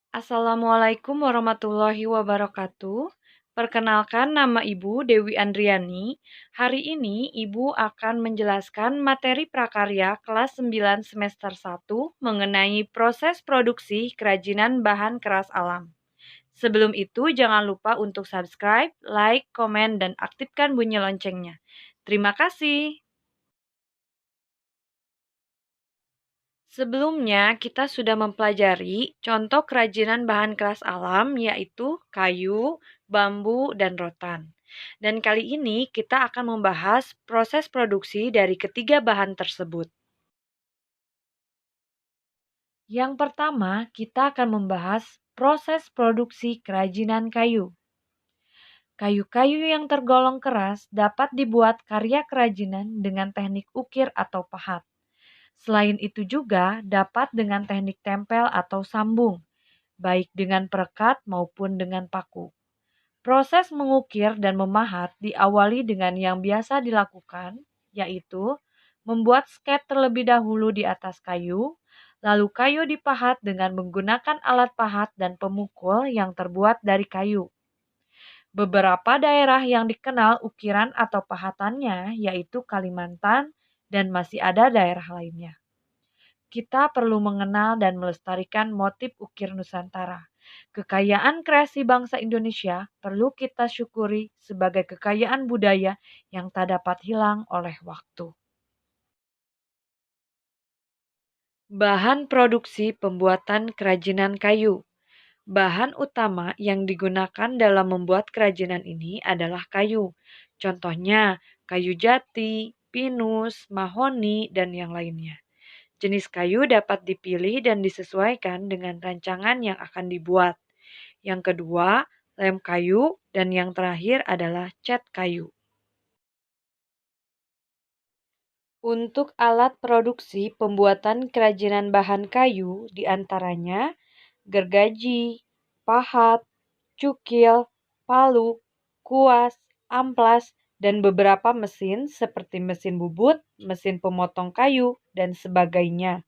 Assalamualaikum warahmatullahi wabarakatuh. Perkenalkan, nama Ibu Dewi Andriani. Hari ini Ibu akan menjelaskan materi prakarya kelas 9 semester 1 mengenai proses produksi kerajinan bahan keras alam. Sebelum itu, jangan lupa untuk subscribe, like, komen, dan aktifkan bunyi loncengnya. Terima kasih. Sebelumnya, kita sudah mempelajari contoh kerajinan bahan keras alam, yaitu kayu, bambu, dan rotan. Dan kali ini kita akan membahas proses produksi dari ketiga bahan tersebut. Yang pertama, kita akan membahas proses produksi kerajinan kayu. Kayu-kayu yang tergolong keras dapat dibuat karya kerajinan dengan teknik ukir atau pahat. Selain itu juga dapat dengan teknik tempel atau sambung, baik dengan perekat maupun dengan paku. Proses mengukir dan memahat diawali dengan yang biasa dilakukan, yaitu membuat sket terlebih dahulu di atas kayu, lalu kayu dipahat dengan menggunakan alat pahat dan pemukul yang terbuat dari kayu. Beberapa daerah yang dikenal ukiran atau pahatannya yaitu Kalimantan dan masih ada daerah lainnya. Kita perlu mengenal dan melestarikan motif ukir Nusantara. Kekayaan kreasi bangsa Indonesia perlu kita syukuri sebagai kekayaan budaya yang tak dapat hilang oleh waktu. Bahan produksi pembuatan kerajinan kayu. Bahan utama yang digunakan dalam membuat kerajinan ini adalah kayu. Contohnya, kayu jati, pinus, mahoni, dan yang lainnya. Jenis kayu dapat dipilih dan disesuaikan dengan rancangan yang akan dibuat. Yang kedua, lem kayu, dan yang terakhir adalah cat kayu. Untuk alat produksi pembuatan kerajinan bahan kayu diantaranya gergaji, pahat, cukil, palu, kuas, amplas, dan beberapa mesin seperti mesin bubut, mesin pemotong kayu, dan sebagainya.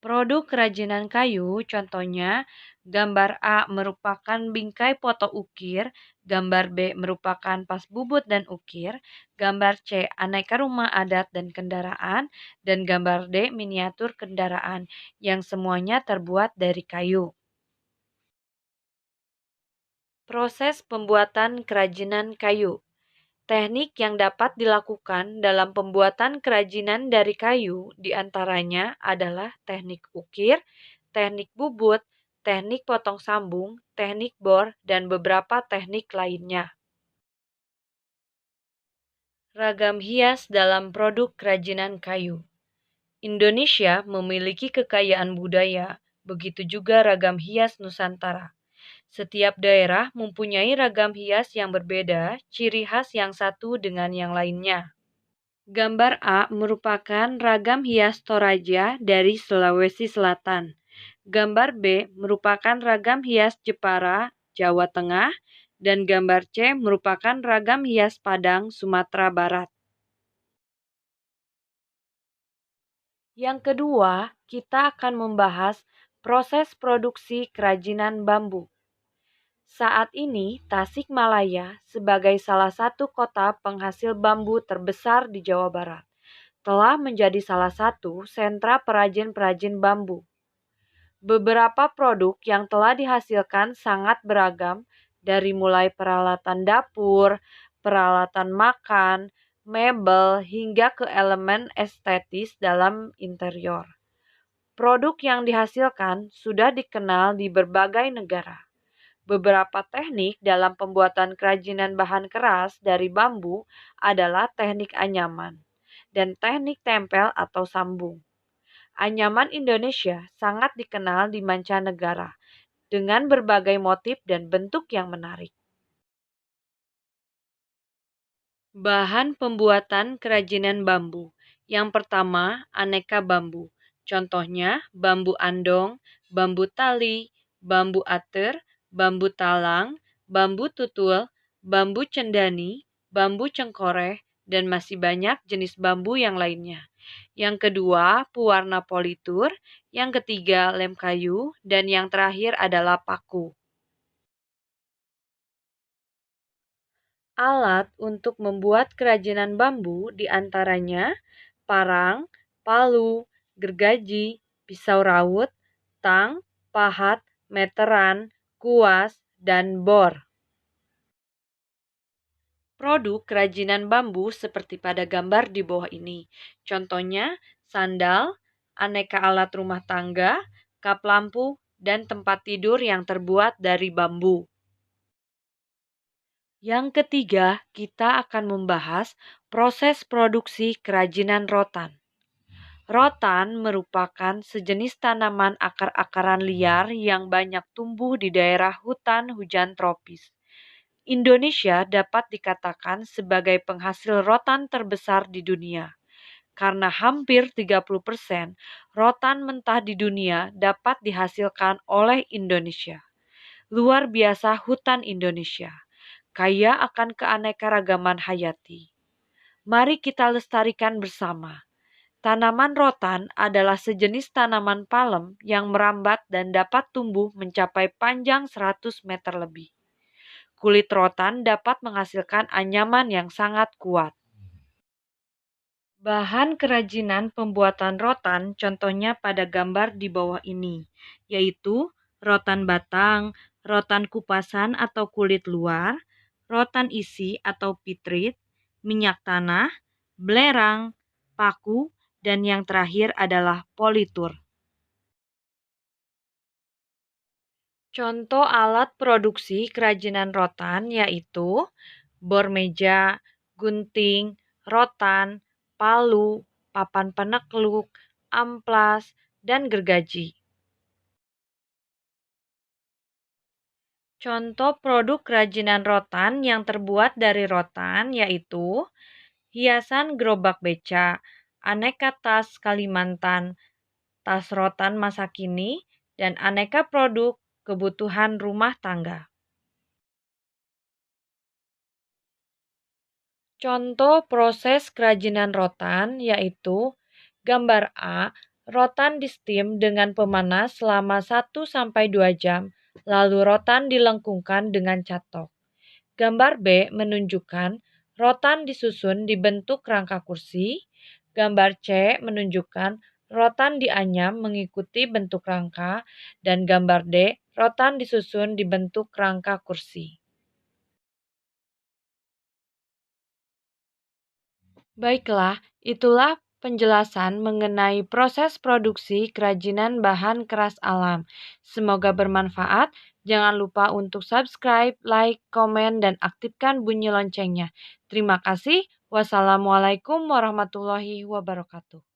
Produk kerajinan kayu, contohnya gambar A merupakan bingkai poto ukir, gambar B merupakan pas bubut dan ukir, gambar C aneka rumah adat dan kendaraan, dan gambar D miniatur kendaraan yang semuanya terbuat dari kayu. Proses pembuatan kerajinan kayu. Teknik yang dapat dilakukan dalam pembuatan kerajinan dari kayu diantaranya adalah teknik ukir, teknik bubut, teknik potong sambung, teknik bor, dan beberapa teknik lainnya. Ragam hias dalam produk kerajinan kayu. Indonesia memiliki kekayaan budaya, begitu juga ragam hias Nusantara. Setiap daerah mempunyai ragam hias yang berbeda, ciri khas yang satu dengan yang lainnya. Gambar A merupakan ragam hias Toraja dari Sulawesi Selatan. Gambar B merupakan ragam hias Jepara, Jawa Tengah, dan gambar C merupakan ragam hias Padang, Sumatera Barat. Yang kedua, kita akan membahas proses produksi kerajinan bambu. Saat ini, Tasikmalaya sebagai salah satu kota penghasil bambu terbesar di Jawa Barat telah menjadi salah satu sentra perajin-perajin bambu. Beberapa produk yang telah dihasilkan sangat beragam, dari mulai peralatan dapur, peralatan makan, mebel, hingga ke elemen estetis dalam interior. Produk yang dihasilkan sudah dikenal di berbagai negara. Beberapa teknik dalam pembuatan kerajinan bahan keras dari bambu adalah teknik anyaman dan teknik tempel atau sambung. Anyaman Indonesia sangat dikenal di mancanegara dengan berbagai motif dan bentuk yang menarik. Bahan pembuatan kerajinan bambu. Yang pertama, aneka bambu. Contohnya, bambu andong, bambu tali, bambu ater, bambu talang, bambu tutul, bambu cendani, bambu cengkoreh, dan masih banyak jenis bambu yang lainnya. yang kedua pewarna politur, yang ketiga lem kayu, dan yang terakhir adalah paku. Alat untuk membuat kerajinan bambu diantaranya parang, palu, gergaji, pisau raut, tang, pahat, meteran, kuas, dan bor. Produk kerajinan bambu seperti pada gambar di bawah ini. Contohnya sandal, aneka alat rumah tangga, kap lampu, dan tempat tidur yang terbuat dari bambu. Yang ketiga, kita akan membahas proses produksi kerajinan rotan. Rotan merupakan sejenis tanaman akar-akaran liar yang banyak tumbuh di daerah hutan hujan tropis. Indonesia dapat dikatakan sebagai penghasil rotan terbesar di dunia, karena hampir 30% rotan mentah di dunia dapat dihasilkan oleh Indonesia. Luar biasa hutan Indonesia, kaya akan keanekaragaman hayati. Mari kita lestarikan bersama. Tanaman rotan adalah sejenis tanaman palem yang merambat dan dapat tumbuh mencapai panjang 100 meter lebih. Kulit rotan dapat menghasilkan anyaman yang sangat kuat. Bahan kerajinan pembuatan rotan contohnya pada gambar di bawah ini, yaitu rotan batang, rotan kupasan atau kulit luar, rotan isi atau pitrit, minyak tanah, belerang, paku, dan yang terakhir adalah politur. Contoh alat produksi kerajinan rotan yaitu bor meja, gunting, rotan, palu, papan penekluk, amplas, dan gergaji. Contoh produk kerajinan rotan yang terbuat dari rotan yaitu hiasan gerobak beca, aneka tas Kalimantan, tas rotan masa kini, dan aneka produk kebutuhan rumah tangga. Contoh proses kerajinan rotan yaitu gambar A, rotan di-steam dengan pemanas selama 1-2 jam, lalu rotan dilengkungkan dengan catok. Gambar B menunjukkan rotan disusun di bentuk rangka kursi. Gambar C menunjukkan rotan dianyam mengikuti bentuk rangka, dan gambar D, rotan disusun di bentuk rangka kursi. Baiklah, itulah penjelasan mengenai proses produksi kerajinan bahan keras alam. Semoga bermanfaat. Jangan lupa untuk subscribe, like, komen, dan aktifkan bunyi loncengnya. Terima kasih. Wassalamualaikum warahmatullahi wabarakatuh.